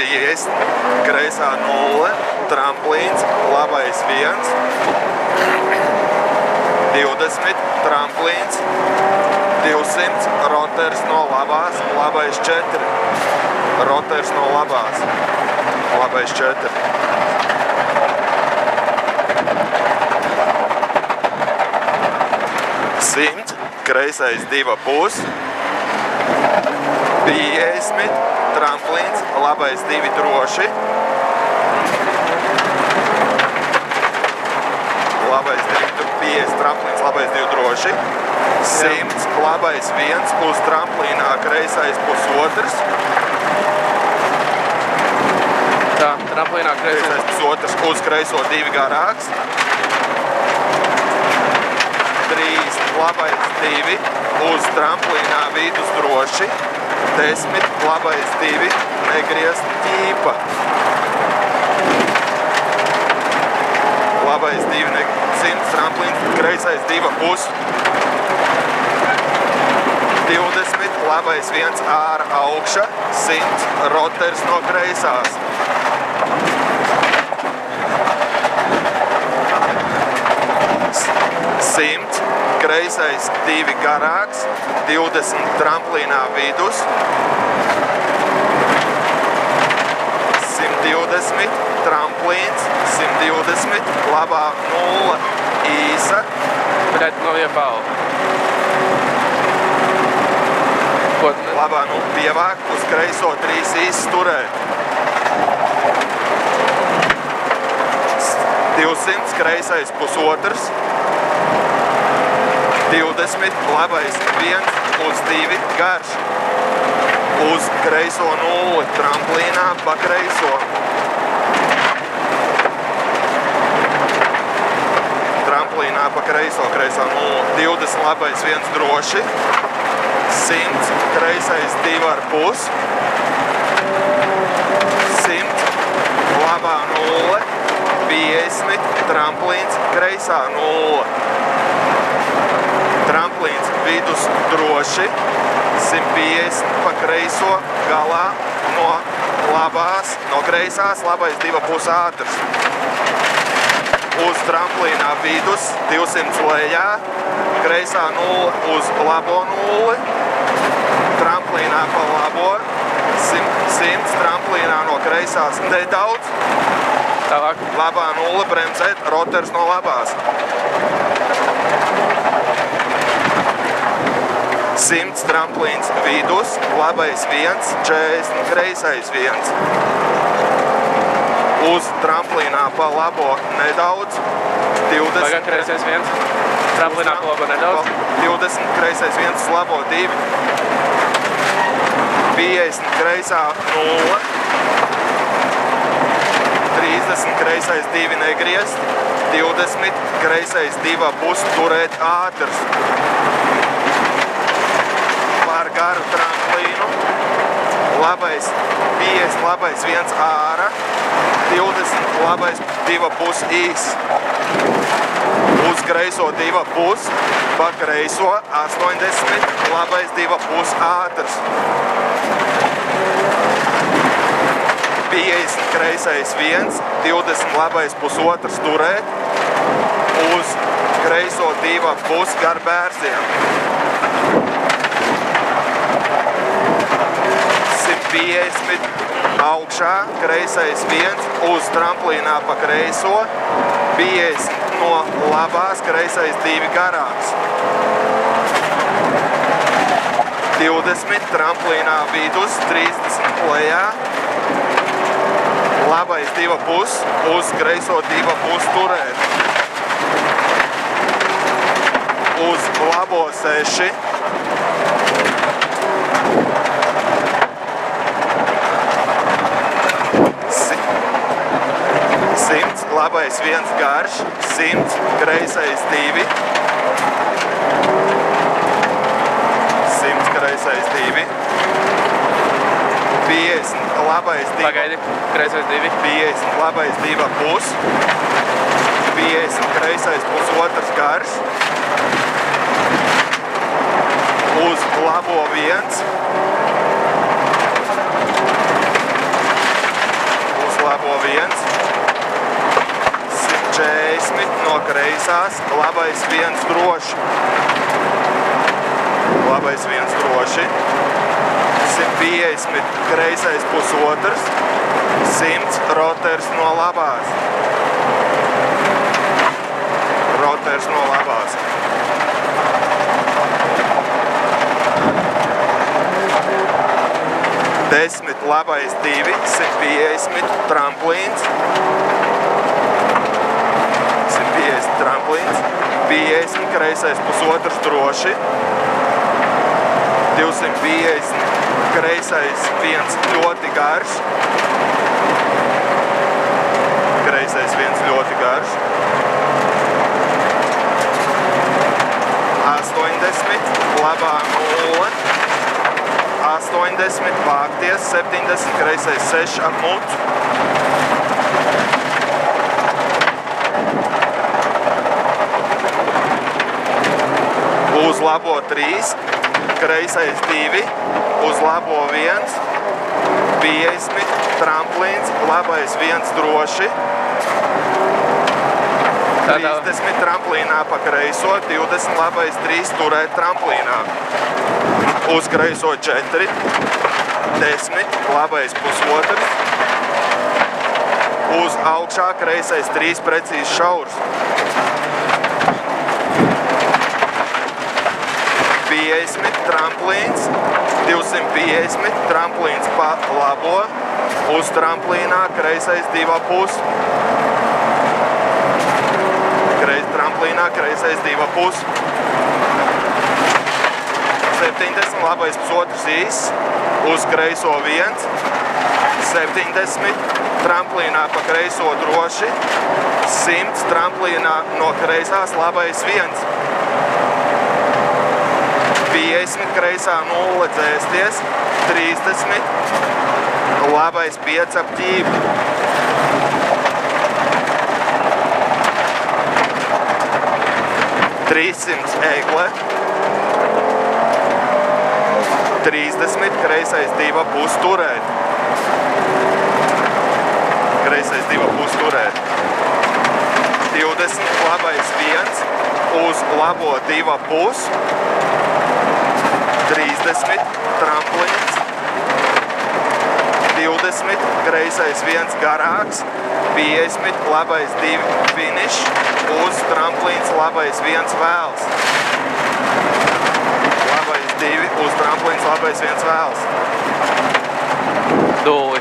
50, kreisā 0, tramplīns, labais 1, 20, tramplīns, 200, roters no labās, labais 4, roters no labās, labais 4. 100, kreisais 2,5, 50, tramplīns, labais 2 droši, labais 50, tramplīns, labais 2 droši, 100, labais 1, uz tramplīnā kreisais 1,5. Tā, tramplīnā kreisais 1,5, uz kreiso 2 garāks. 3, labais 2, uz tramplīnā vidus droši. 10, labais 2, negriezt ķīpa. Labais 2, 100, tramplīns, kreisais 2,5. 20, labais 1, āra augša. 100, roters no kreisās. 100, kreisais 2 garāks, 20 tramplīnā vidus, 120, tramplīns, 120, labā 0, īsa. Bet nav iepāla. Labā 0 pievāk, uz kreiso 3 īsi turēt. 200, kreisais 1,5. 20, labais 1, uz 2 garš. Uz kreiso 0, tramplīnā pa kreiso. Tramplīnā pa kreiso, kreisā 0, 20, labais 1 droši. 100, kreisais 2,5. 100, labā 0, 50, tramplīns, kreisā 0. Tramplīns vidus droši, 150 pa kreiso galā no labās, no kreisās, labais 2,5 ātrs. Uz tramplīnā vidus 200 lejā, kreisā 0 uz labo 0, tramplīnā pa labo, 100 tramplīnā no kreisās nedaudz, tālāk. Labā 0, bremzēt, roters no labās. 100 tramplīns vidus, labais 1, 40, kreisais 1. Uz tramplīnā pa labo nedaudz, 20. Tagad kreisais 1, tramplīnā pa labo nedaudz. 20, kreisais 1, uz labo 2. 50, kreisā 0. 30, kreisais 2 negriezt. 20, kreisais 2,5 turēt ātrs. Par garu tramplīnu, labais 50, labais 1 āra, 20, labais 2,5 īs. Uz kreiso 2,5, pa kreiso 80, labais 2,5 ātrs. 50, kreisais 1, 20, labais 1,5 turēt. Uz kreiso 2,5 gar bērziem. 150 augšā, kreisais 1, uz tramplīnā pa kreiso, 50 no labās, kreisais 2 garāks. 20 tramplīnā vidus, 30 lejā, labais 2,5, uz kreiso 2,5 turēt. Uz labo 6. 100, labais 1 garš, 100, kreisais 2. 100, kreisais 2. 50, labais 2. Pagaidi, kreisais 2. 50, labais 2,5. 50, kreisais 1,5 garš. Uz labo 1. labo 1. 140 no kreisās, labais 1 droši. Labais 1 droši. 150 kreisais pusotrs. 100 roters no labās. Roters no labās. 10 labais 2, 150 tramplīns. 150 tramplīns. 50 kreisais pusotrs droši. 250 kreisais 1 ļoti garš. Kreisais 1 ļoti garš. 80 labā 0. 80 vākties, 70 kreisais 6 ar mucu. Uz labo 3, kreisais 2, uz labo 1, 50 tramplīns, labais 1 droši. 30 tramplīnā pa kreiso, 20 labais 3 turēt tramplīnā. Uz kreiso 4, 10 labais pusotrs. Uz augšā kreisais 3 precīzi šaurs. 50 tramplīns, 250 tramplīns pa labo. Uz tramplīnā kreisais 2,5. Tramplīnā kreisais 2,5. 70 labais pusotrs īs, uz kreiso 1. 70 tramplīnā pa kreiso droši. 100 tramplīnā no kreisās labais 1. 50 kreisā 0 dzēsties. 30 labais 5 ap ķīvi. 300 egle, 30 kreisais 2,5 turēt. Kreisais 2,5 turēt. 20 labais 1, uz labo 2,5. 30 tramplīns. 20 kreisais 1 garāks. 50 labais 2 finish. Uz tramplīns labais 1 vēls. Labais 2, uz tramplīns labais 1 vēls. Dūli.